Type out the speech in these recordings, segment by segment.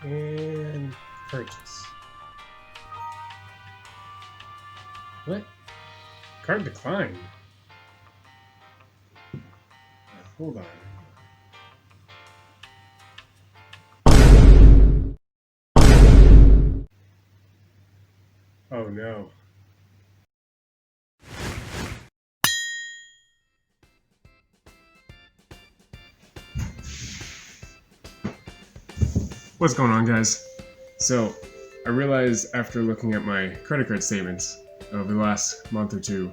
And purchase. What? Card declined. Hold on. Oh no. What's going on, guys? So, I realized after looking at my credit card statements over the last month or two,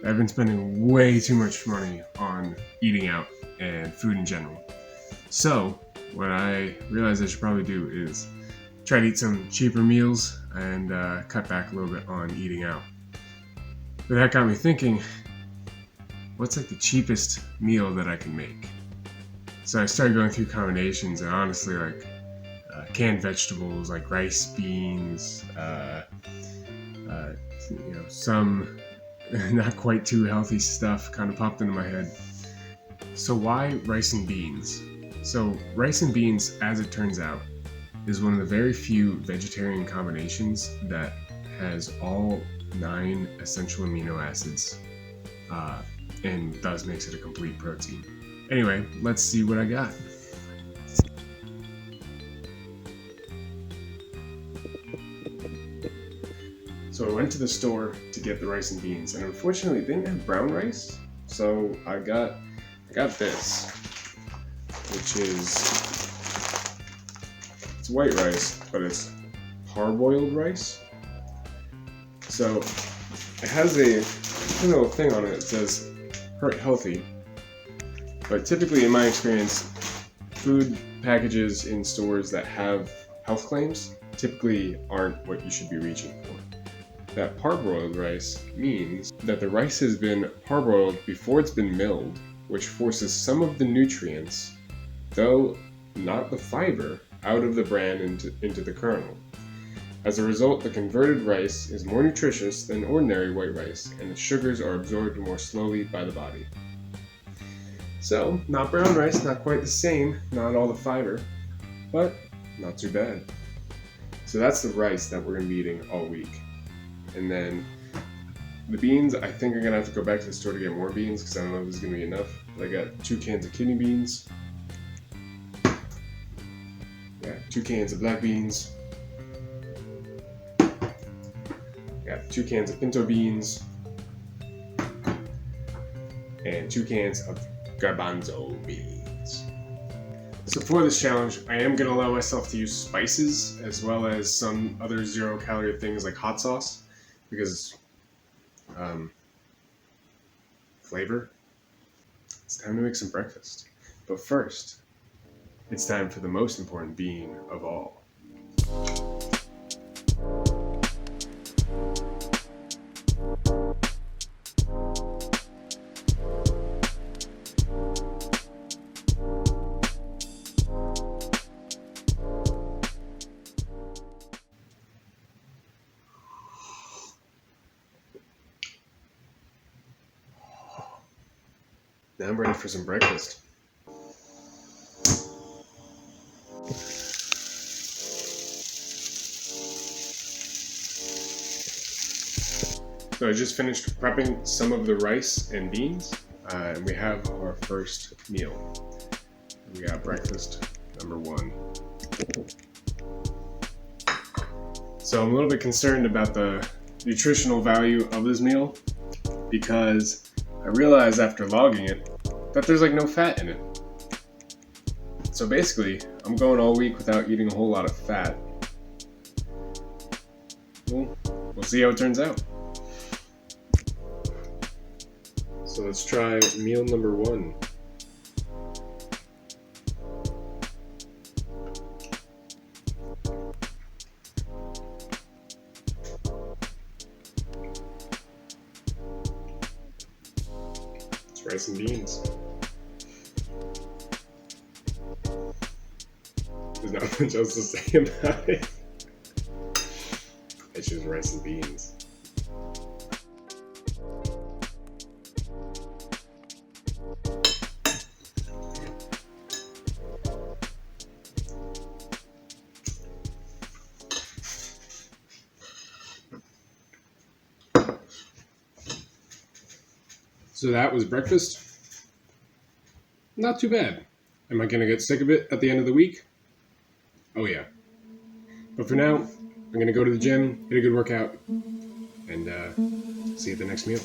I've been spending way too much money on eating out and food in general. So, what I realized I should probably do is try to eat some cheaper meals and cut back a little bit on eating out. But that got me thinking, what's like the cheapest meal that I can make? So I started going through combinations, and honestly, like canned vegetables like rice, beans, some not quite too healthy stuff kind of popped into my head. So why rice and beans? So rice and beans, as it turns out, is one of the very few vegetarian combinations that has all 9 essential amino acids, and thus makes it a complete protein. Anyway, let's see what I got. So I went to the store to get the rice and beans, and unfortunately they didn't have brown rice, so I got this, which is, it's white rice, but it's parboiled rice. So it has a little thing on it that says heart healthy, but typically in my experience, food packages in stores that have health claims typically aren't what you should be reaching for. That parboiled rice means that the rice has been parboiled before it's been milled, which forces some of the nutrients, though not the fiber, out of the bran into the kernel. As a result, the converted rice is more nutritious than ordinary white rice, and the sugars are absorbed more slowly by the body. So, not brown rice, not quite the same, not all the fiber, but not too bad. So that's the rice that we're going to be eating all week. And then the beans, I think I'm going to have to go back to the store to get more beans because I don't know if this is going to be enough. But I got 2 cans of kidney beans. Got 2 cans of black beans. Got 2 cans of pinto beans. And 2 cans of garbanzo beans. So for this challenge, I am going to allow myself to use spices as well as some other 0-calorie things like hot sauce. Because flavor. It's time to make some breakfast. But first, it's time for the most important bean of all. Now I'm ready for some breakfast. So I just finished prepping some of the rice and beans, and we have our first meal. We got breakfast number 1. So I'm a little bit concerned about the nutritional value of this meal because I realized after logging it that there's like no fat in it. So basically, I'm going all week without eating a whole lot of fat. Well, we'll see how it turns out. So let's try meal number 1. It's rice and beans. There's not much else to say about it. It's just rice and beans. So that was breakfast. Not too bad. Am I going to get sick of it at the end of the week? Oh yeah. But for now, I'm going to go to the gym, get a good workout, and see you at the next meal.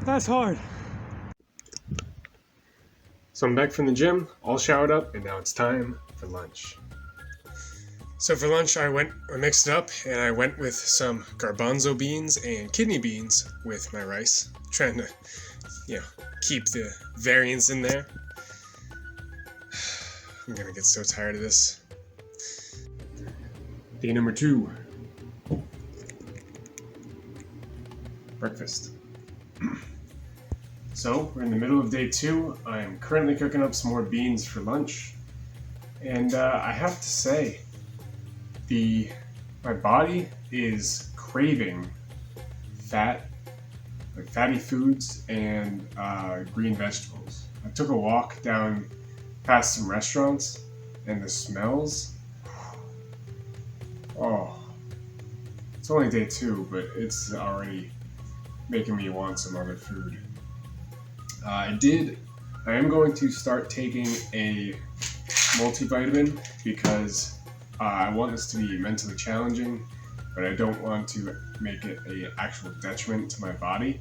That's hard. So I'm back from the gym, all showered up, and now it's time for lunch. So for lunch, I mixed it up, and I went with some garbanzo beans and kidney beans with my rice, trying to, keep the variance in there. I'm gonna get so tired of this. Day number 2. Breakfast. So, we're in the middle of day 2. I am currently cooking up some more beans for lunch. And I have to say, my body is craving fatty foods and green vegetables. I took a walk down past some restaurants, and the smells, oh, it's only day 2, but it's already making me want some other food. I am going to start taking a multivitamin because I want this to be mentally challenging, but I don't want to make it an actual detriment to my body.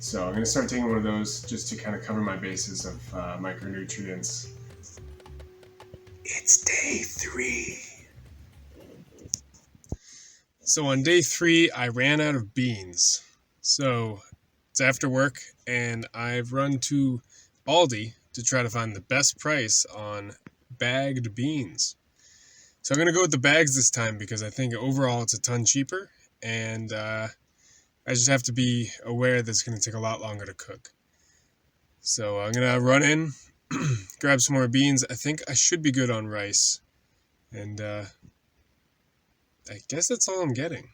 So I'm going to start taking one of those just to kind of cover my bases of micronutrients. It's day 3. So on day 3, I ran out of beans. So it's after work, and I've run to Aldi to try to find the best price on bagged beans. So I'm going to go with the bags this time because I think overall it's a ton cheaper, and I just have to be aware that it's going to take a lot longer to cook. So I'm going to run in, grab some more beans. I think I should be good on rice, and I guess that's all I'm getting.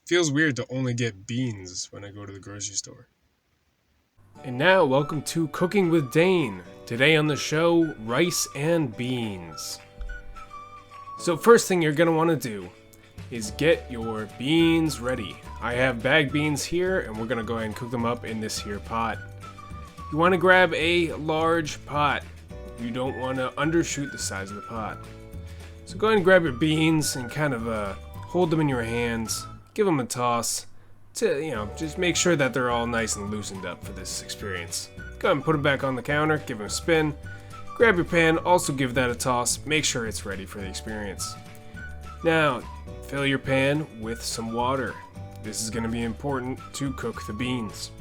Feels weird to only get beans when I go to the grocery store. And now, welcome to Cooking with Dane. Today on the show, rice and beans. So first thing you're going to want to do is get your beans ready. I have bagged beans here, and we're going to go ahead and cook them up in this here pot. You want to grab a large pot. You don't want to undershoot the size of the pot. So go ahead and grab your beans and kind of hold them in your hands. Give them a toss to, just make sure that they're all nice and loosened up for this experience. Go ahead and put them back on the counter, give them a spin. Grab your pan, also give that a toss. Make sure it's ready for the experience. Now, fill your pan with some water. This is going to be important to cook the beans.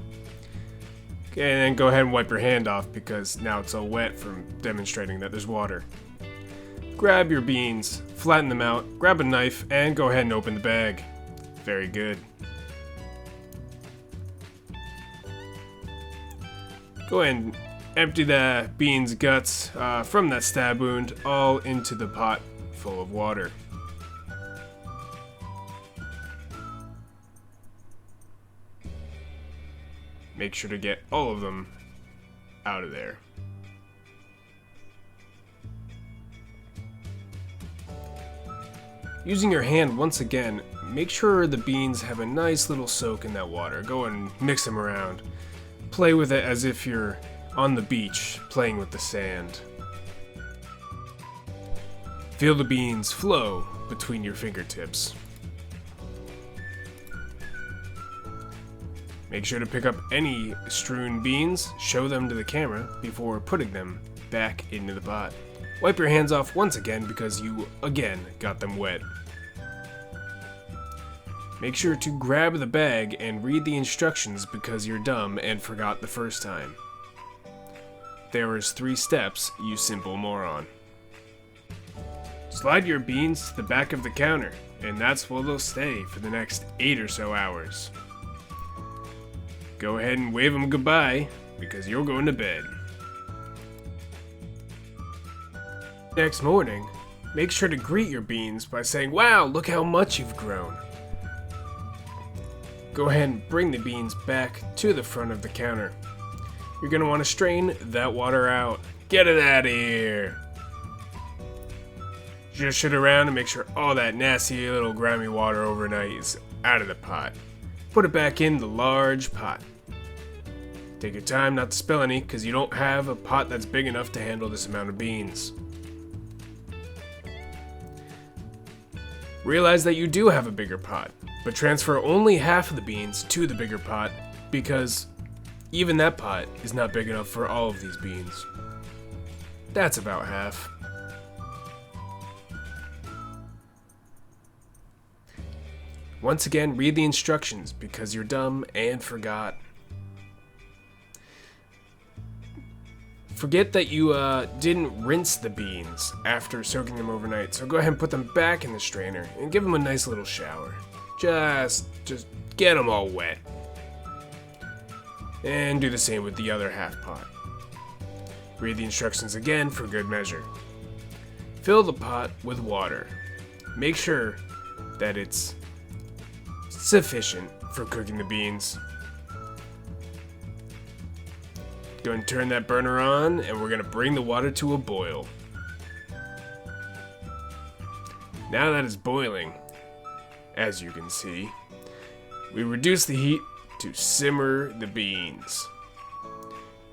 Okay, and then go ahead and wipe your hand off because now it's all wet from demonstrating that there's water. Grab your beans, flatten them out, grab a knife, and go ahead and open the bag. Very good. Go ahead and empty the beans guts from that stab wound all into the pot full of water. Make sure to get all of them out of there. Using your hand once again, make sure the beans have a nice little soak in that water. Go and mix them around. Play with it as if you're on the beach playing with the sand. Feel the beans flow between your fingertips. Make sure to pick up any strewn beans, show them to the camera before putting them back into the pot. Wipe your hands off once again because you, again, got them wet. Make sure to grab the bag and read the instructions because you're dumb and forgot the first time. There is 3 steps, you simple moron. Slide your beans to the back of the counter, and that's where they'll stay for the next 8 or so hours. Go ahead and wave them goodbye, because you're going to bed. Next morning, make sure to greet your beans by saying, "Wow, look how much you've grown." Go ahead and bring the beans back to the front of the counter. You're going to want to strain that water out. Get it out of here! Just it around and make sure all that nasty little grimy water overnight is out of the pot. Put it back in the large pot. Take your time not to spill any because you don't have a pot that's big enough to handle this amount of beans. Realize that you do have a bigger pot, but transfer only half of the beans to the bigger pot because even that pot is not big enough for all of these beans. That's about half. Once again, read the instructions because you're dumb and forgot. Forget that you didn't rinse the beans after soaking them overnight, so go ahead and put them back in the strainer and give them a nice little shower. Just get them all wet. And do the same with the other half pot. Read the instructions again for good measure. Fill the pot with water. Make sure that it's sufficient for cooking the beans. Go ahead and turn that burner on, and we're going to bring the water to a boil. Now that it's boiling, as you can see, we reduce the heat to simmer the beans.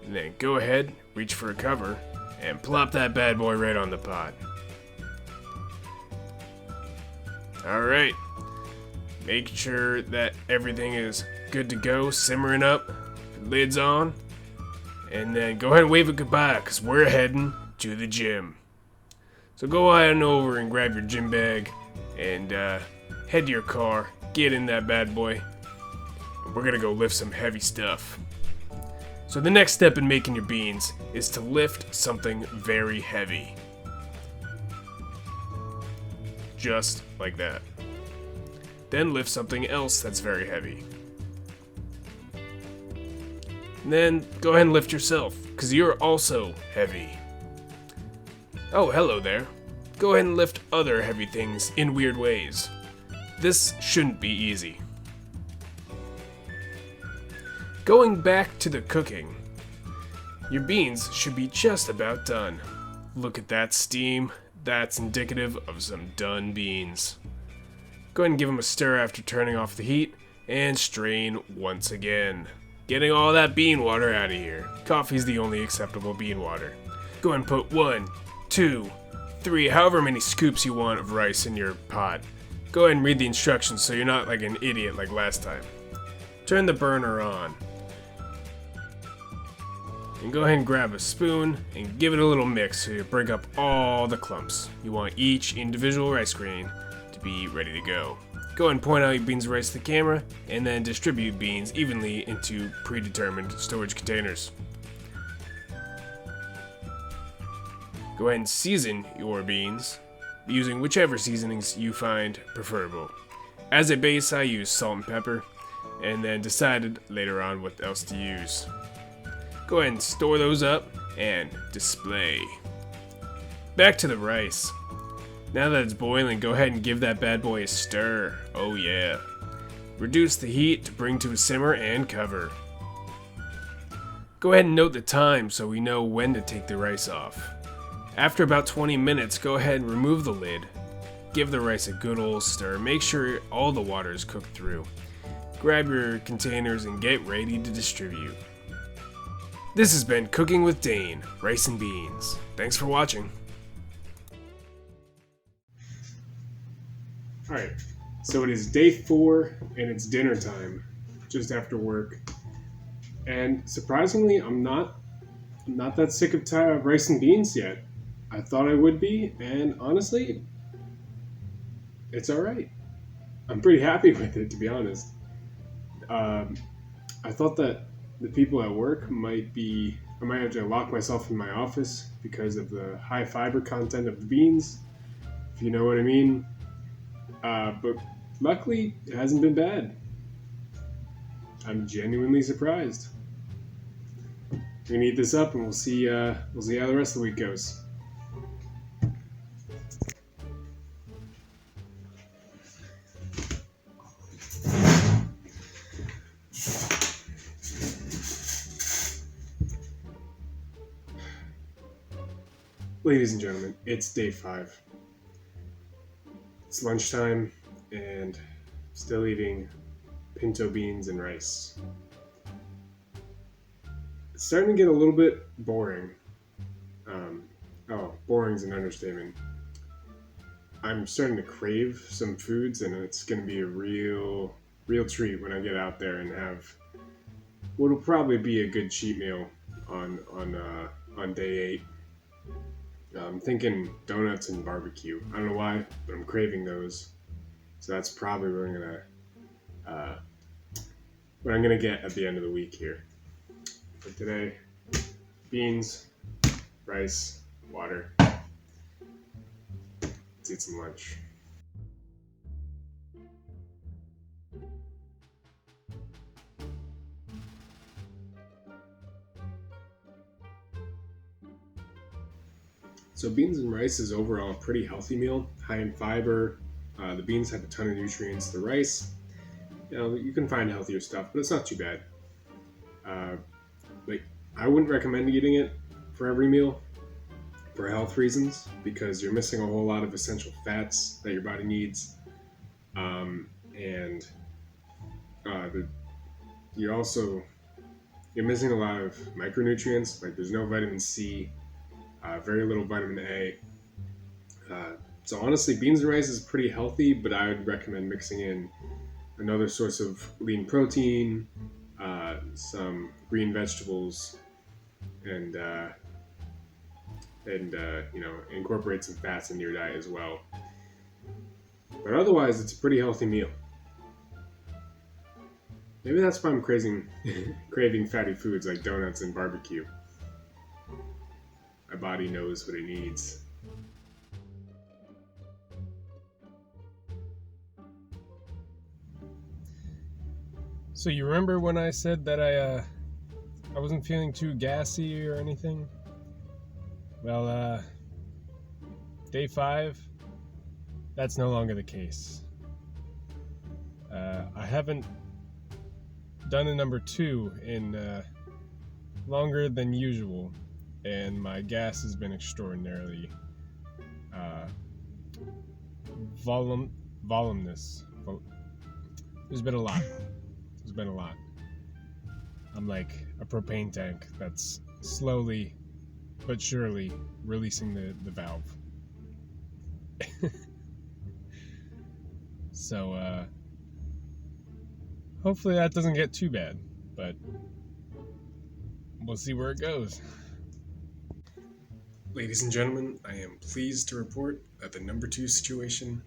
And then go ahead, reach for a cover, and plop that bad boy right on the pot. Alright, make sure that everything is good to go, simmering up, lids on, and then go ahead and wave it goodbye because we're heading to the gym. So go on over and grab your gym bag and head to your car, get in that bad boy, and we're gonna go lift some heavy stuff. So the next step in making your beans is to lift something very heavy. Just like that. Then lift something else that's very heavy. And then go ahead and lift yourself, because you're also heavy. Oh, hello there. Go ahead and lift other heavy things in weird ways. This shouldn't be easy. Going back to the cooking, your beans should be just about done. Look at that steam. That's indicative of some done beans. Go ahead and give them a stir after turning off the heat, and strain once again. Getting all that bean water out of here. Coffee's the only acceptable bean water. Go ahead and put 1, 2, 3, however many scoops you want of rice in your pot. Go ahead and read the instructions so you're not like an idiot like last time. Turn the burner on. And go ahead and grab a spoon and give it a little mix so you break up all the clumps. You want each individual rice grain to be ready to go. Go ahead and point out your beans and rice to the camera, and then distribute beans evenly into predetermined storage containers. Go ahead and season your beans using whichever seasonings you find preferable. As a base, I use salt and pepper, and then decided later on what else to use. Go ahead and store those up and display. Back to the rice. Now that it's boiling, go ahead and give that bad boy a stir. Oh yeah. Reduce the heat to bring to a simmer and cover. Go ahead and note the time so we know when to take the rice off. After about 20 minutes, go ahead and remove the lid. Give the rice a good old stir. Make sure all the water is cooked through. Grab your containers and get ready to distribute. This has been Cooking with Dane, Rice and Beans. Thanks for watching. Alright, so it is day 4 and it's dinner time, just after work. And surprisingly, I'm not that sick of rice and beans yet. I thought I would be, and honestly, it's alright. I'm pretty happy with it, to be honest. Um, I thought that the people at work I might have to lock myself in my office because of the high fiber content of the beans, if you know what I mean. But luckily, it hasn't been bad. I'm genuinely surprised. We're gonna eat this up, and we'll see. We'll see how the rest of the week goes. Ladies and gentlemen, it's day 5. It's lunchtime, and still eating pinto beans and rice. It's starting to get a little bit boring. Boring's an understatement. I'm starting to crave some foods, and it's going to be a real treat when I get out there and have what'll probably be a good cheat meal on day 8. I'm thinking donuts and barbecue. I don't know why, but I'm craving those. So that's probably what I'm gonna get at the end of the week here. But today, beans, rice, water. Let's eat some lunch. So beans and rice is overall a pretty healthy meal, high in fiber. The beans have a ton of nutrients. The rice, you can find healthier stuff, but it's not too bad. I wouldn't recommend eating it for every meal for health reasons because you're missing a whole lot of essential fats that your body needs, and you're missing a lot of micronutrients. Like there's no vitamin C, very little vitamin A. So honestly, beans and rice is pretty healthy, but I would recommend mixing in another source of lean protein, some green vegetables, and incorporate some fats into your diet as well. But otherwise, it's a pretty healthy meal. Maybe that's why I'm craving fatty foods like donuts and barbecue. My body knows what it needs. So you remember when I said that I wasn't feeling too gassy or anything? Well, day 5, that's no longer the case. I haven't done a number 2 in longer than usual, and my gas has been extraordinarily voluminous. There's been a lot. I'm like a propane tank that's slowly but surely releasing the valve. So hopefully that doesn't get too bad, but we'll see where it goes. Ladies and gentlemen, I am pleased to report that the number 2 situation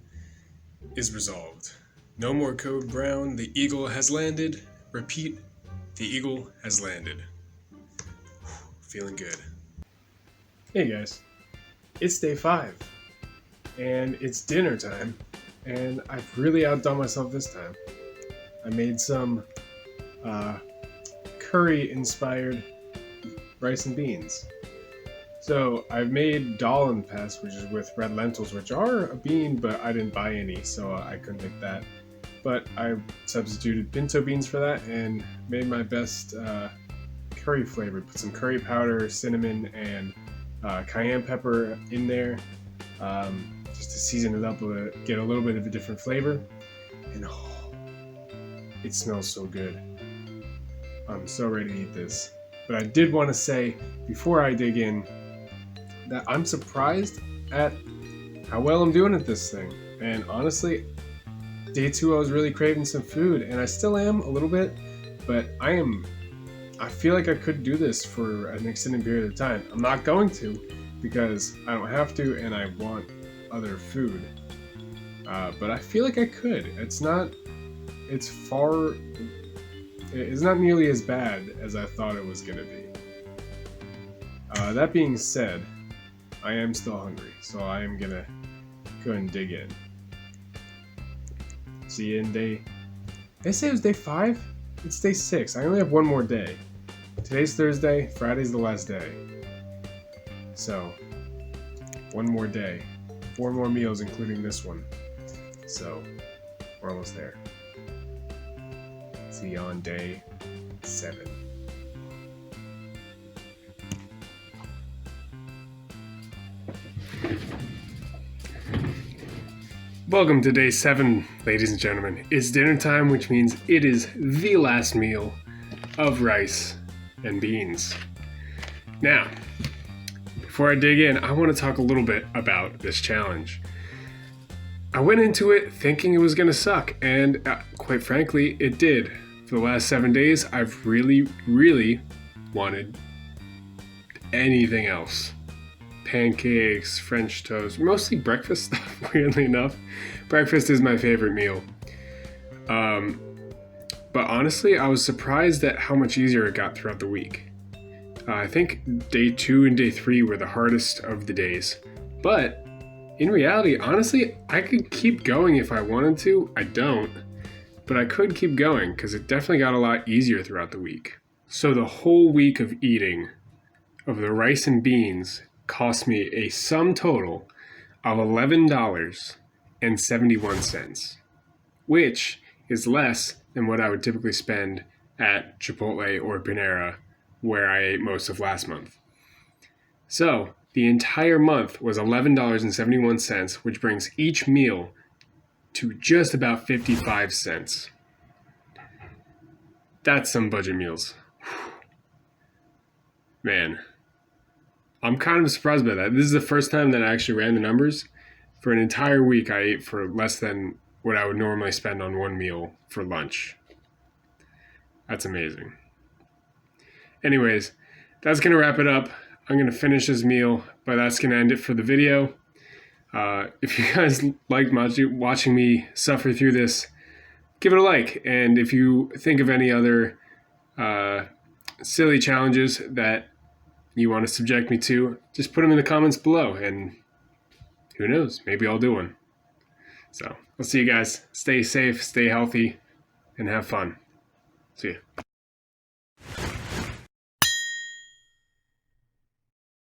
is resolved. No more code brown. The eagle has landed. Repeat, the eagle has landed. Feeling good. Hey guys, it's day 5, and it's dinner time, and I've really outdone myself this time. I made some curry-inspired rice and beans. So I've made dal and pes, which is with red lentils, which are a bean, but I didn't buy any, so I couldn't make that. But I substituted pinto beans for that and made my best curry flavor. Put some curry powder, cinnamon, and cayenne pepper in there, just to season it up, get a little bit of a different flavor. And it smells so good. I'm so ready to eat this. But I did want to say, before I dig in, that I'm surprised at how well I'm doing at this thing. And honestly, day 2 I was really craving some food, and I still am a little bit, but I feel like I could do this for an extended period of time. I'm not going to, because I don't have to and I want other food. But I feel like I could. It's not nearly as bad as I thought it was going to be. That being said, I am still hungry, so I am going to go ahead and dig in. See you in day... They say it was day 5? It's day 6. I only have one more day. Today's Thursday, Friday's the last day. So, one more day. 4 more meals, including this one. So, we're almost there. See you on day 7. Welcome to day 7, ladies and gentlemen. It's dinner time, which means it is the last meal of rice and beans. Now, before I dig in, I want to talk a little bit about this challenge. I went into it thinking it was going to suck, and quite frankly, it did. For the last 7 days, I've really wanted anything else. Pancakes, French toast, mostly breakfast stuff, weirdly enough. Breakfast is my favorite meal. But honestly, I was surprised at how much easier it got throughout the week. I think day 2 and day 3 were the hardest of the days. But in reality, honestly, I could keep going if I wanted to. I don't. But I could keep going because it definitely got a lot easier throughout the week. So the whole week of eating of the rice and beans cost me a sum total of $11.71, which is less than what I would typically spend at Chipotle or Panera, where I ate most of last month. So the entire month was $11.71, which brings each meal to just about 55 cents. That's some budget meals. Man, I'm kind of surprised by that. This is the first time that I actually ran the numbers. For an entire week, I ate for less than what I would normally spend on one meal for lunch. That's amazing. Anyways, that's going to wrap it up. I'm going to finish this meal, but that's going to end it for the video. If you guys liked watching me suffer through this, give it a like. And if you think of any other silly challenges that you want to subject me to, just put them in the comments below, and who knows, maybe I'll do one. So I'll see you guys. Stay safe, stay healthy, and have fun. See ya.